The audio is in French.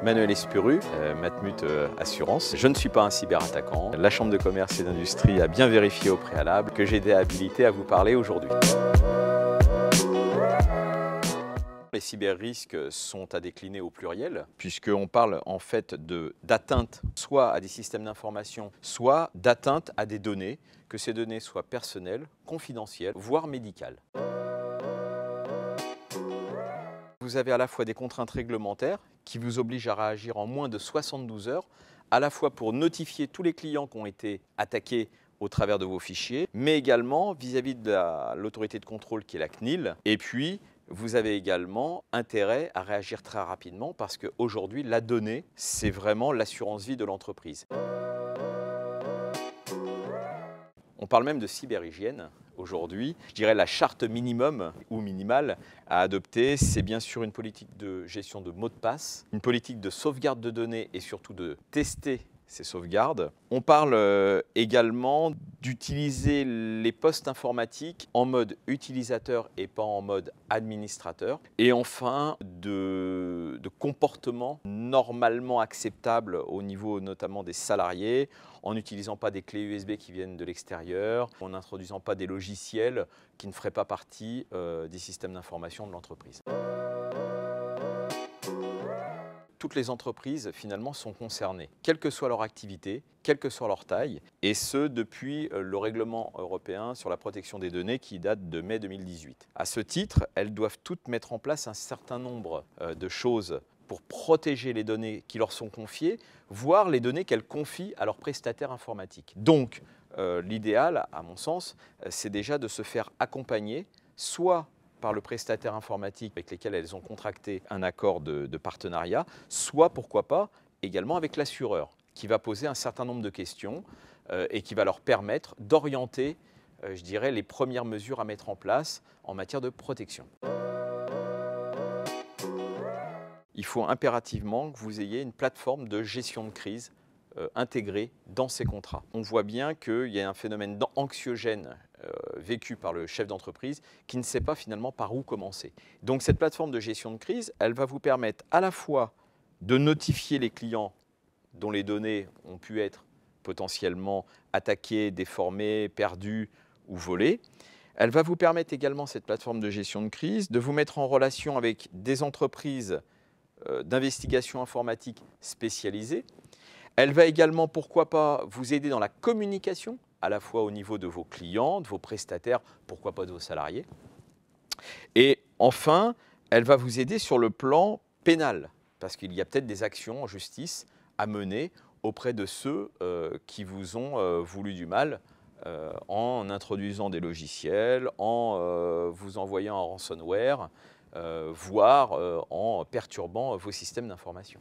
Manuel Espuru, Matmut Assurance. Je ne suis pas un cyberattaquant. La Chambre de commerce et d'industrie a bien vérifié au préalable que j'étais habilité à vous parler aujourd'hui. Les cyberrisques sont à décliner au pluriel, puisqu'on parle en fait d'atteinte soit à des systèmes d'information, soit d'atteinte à des données, que ces données soient personnelles, confidentielles, voire médicales. Vous avez à la fois des contraintes réglementaires qui vous obligent à réagir en moins de 72 heures, à la fois pour notifier tous les clients qui ont été attaqués au travers de vos fichiers, mais également vis-à-vis de l'autorité de contrôle qui est la CNIL. Et puis, vous avez également intérêt à réagir très rapidement parce qu'aujourd'hui, la donnée, c'est vraiment l'assurance vie de l'entreprise. On parle même de cyberhygiène aujourd'hui. Je dirais la charte minimum ou minimale à adopter, c'est bien sûr une politique de gestion de mots de passe, une politique de sauvegarde de données et surtout de tester ces sauvegardes. On parle également d'utiliser les postes informatiques en mode utilisateur et pas en mode administrateur. Et enfin, de comportements normalement acceptables au niveau notamment des salariés, en n'utilisant pas des clés USB qui viennent de l'extérieur, en n'introduisant pas des logiciels qui ne feraient pas partie des systèmes d'information de l'entreprise. Toutes les entreprises, finalement, sont concernées, quelle que soit leur activité, quelle que soit leur taille, et ce, depuis le règlement européen sur la protection des données qui date de mai 2018. À ce titre, elles doivent toutes mettre en place un certain nombre de choses pour protéger les données qui leur sont confiées, voire les données qu'elles confient à leurs prestataires informatiques. Donc, l'idéal, à mon sens, c'est déjà de se faire accompagner, soit par le prestataire informatique avec lequel elles ont contracté un accord de partenariat, soit, pourquoi pas, également avec l'assureur, qui va poser un certain nombre de questions et qui va leur permettre d'orienter, je dirais, les premières mesures à mettre en place en matière de protection. Il faut impérativement que vous ayez une plateforme de gestion de crise intégrée dans ces contrats. On voit bien qu'il y a un phénomène anxiogène vécu par le chef d'entreprise qui ne sait pas finalement par où commencer. Donc cette plateforme de gestion de crise, elle va vous permettre à la fois de notifier les clients dont les données ont pu être potentiellement attaquées, déformées, perdues ou volées. Elle va vous permettre également, cette plateforme de gestion de crise, de vous mettre en relation avec des entreprises d'investigation informatique spécialisées. Elle va également, pourquoi pas, vous aider dans la communication, à la fois au niveau de vos clients, de vos prestataires, pourquoi pas de vos salariés. Et enfin, elle va vous aider sur le plan pénal, parce qu'il y a peut-être des actions en justice à mener auprès de ceux qui vous ont voulu du mal en introduisant des logiciels, en vous envoyant un ransomware, voire en perturbant vos systèmes d'information.